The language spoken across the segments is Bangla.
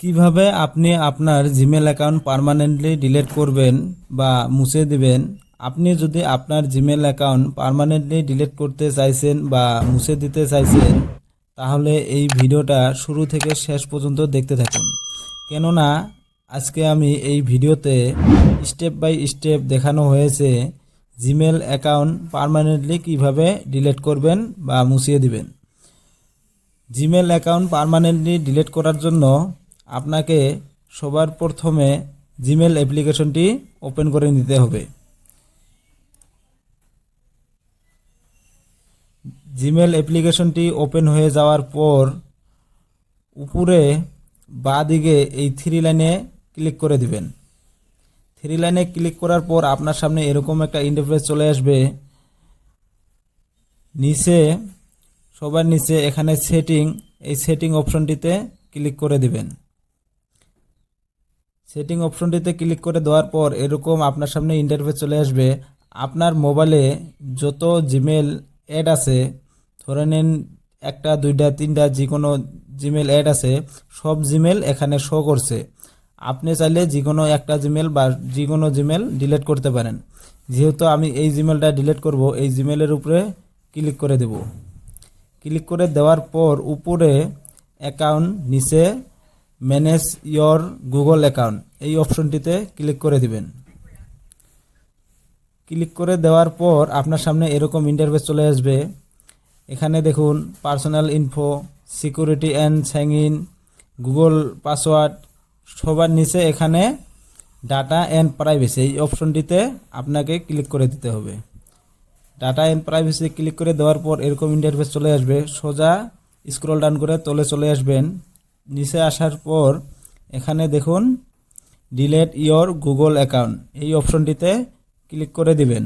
কিভাবে আপনি আপনার জিমেল অ্যাকাউন্ট পার্মানেন্টলি ডিলিট করবেন বা মুছে দিবেন। আপনি যদি আপনার জিমেল অ্যাকাউন্ট পার্মানেন্টলি ডিলিট করতে চাইছেন বা মুছে দিতে চাইছেন, তাহলে এই ভিডিওটা শুরু থেকে শেষ পর্যন্ত দেখতে থাকুন। কেননা আজকে আমি এই ভিডিওতে স্টেপ বাই স্টেপ দেখানো হয়েছে জিমেল অ্যাকাউন্ট পার্মানেন্টলি কিভাবে ডিলিট করবেন বা মুছিয়ে দিবেন। জিমেল অ্যাকাউন্ট পার্মানেন্টলি ডিলিট করার জন্য আপনাকে সবার প্রথমে জিমেল অ্যাপ্লিকেশনটি ওপেন করে নিতে হবে। জিমেল অ্যাপ্লিকেশনটি ওপেন হয়ে যাওয়ার পর উপরে বাঁ দিকে এই থ্রি লাইনে ক্লিক করে দিবেন। থ্রি লাইনে ক্লিক করার পর আপনার সামনে এরকম একটা ইন্টারফেস চলে আসবে। নিচে সবার নিচে এখানে এই সেটিং অপশনটিতে ক্লিক করে দিবেন। সেটিং অপশনটিতে ক্লিক করে দেওয়ার পর এরকম আপনার সামনে ইন্টারফেস চলে আসবে। আপনার মোবাইলে যত জিমেল অ্যাড আছে, ধরে নিন একটা দুইটা তিনটা যে কোনো জিমেল অ্যাড আছে, সব জিমেল এখানে শো করছে। আপনি চাইলে যে কোনো একটা জিমেল বা যে কোনো জিমেল ডিলিট করতে পারেন। যেহেতু আমি এই জিমেলটা ডিলিট করব, এই জিমেলের উপরে ক্লিক করে দেব। ক্লিক করে দেওয়ার পর উপরে অ্যাকাউন্ট, নিচে ম্যানেজ ইয়োর গুগল অ্যাকাউন্ট এই অপশনটিতে ক্লিক করে দিবেন। ক্লিক করে দেওয়ার পর আপনার সামনে এরকম ইন্টারফেস চলে আসবে। এখানে দেখুন personal info, security and sign in, Google password, সবার নিচে এখানে ডাটা অ্যান্ড প্রাইভেসি এই অপশনটিতে আপনাকে ক্লিক করে দিতে হবে। ডাটা অ্যান্ড প্রাইভেসি ক্লিক করে দেওয়ার পর এরকম ইন্টারফেস চলে আসবে। সোজা স্ক্রল ডাউন করে তলে চলে আসবেন। নিচে আসার পর এখানে দেখুন ডিলিট ইয়োর গুগল অ্যাকাউন্ট এই অপশনটিতে ক্লিক করে দিবেন।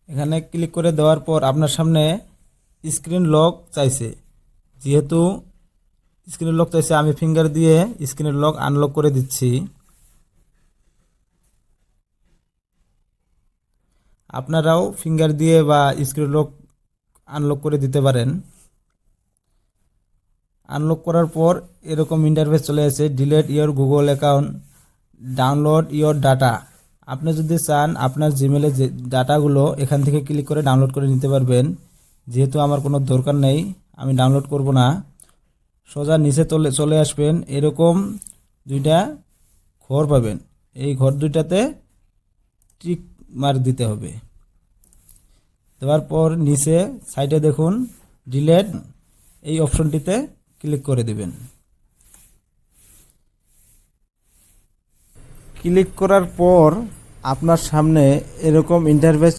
এখানে ক্লিক করে দেওয়ার পর আপনার সামনে স্ক্রিন লক চাইছে। যেহেতু স্ক্রিন লক চাইছে, আমি ফিঙ্গার দিয়ে স্ক্রিন লক আনলক করে দিচ্ছি। আপনারাও ফিঙ্গার দিয়ে বা স্ক্রিন লক আনলক করে দিতে পারেন। আনলক করার পর এরকম ইন্টারফেস চলে আসে, delete your Google account, download your data. আপনি যদি চান আপনার জিমেলে যে ডাটাগুলো এখান থেকে ক্লিক করে ডাউনলোড করে নিতে পারবেন। যেহেতু আমার কোনো দরকার নেই, আমি ডাউনলোড করব না। সোজা নিচে চলে আসবেন, এরকম দুইটা ঘর পাবেন। এই ঘর দুইটাতে টিক মার্ক দিতে হবে। দেওয়ার পর নিচে সাইডে দেখুন ডিলিট এই অপশনটিতে ক্লিক করে দিবেন। ক্লিক করার পর আপনার সামনে এরকম ইন্টারফেস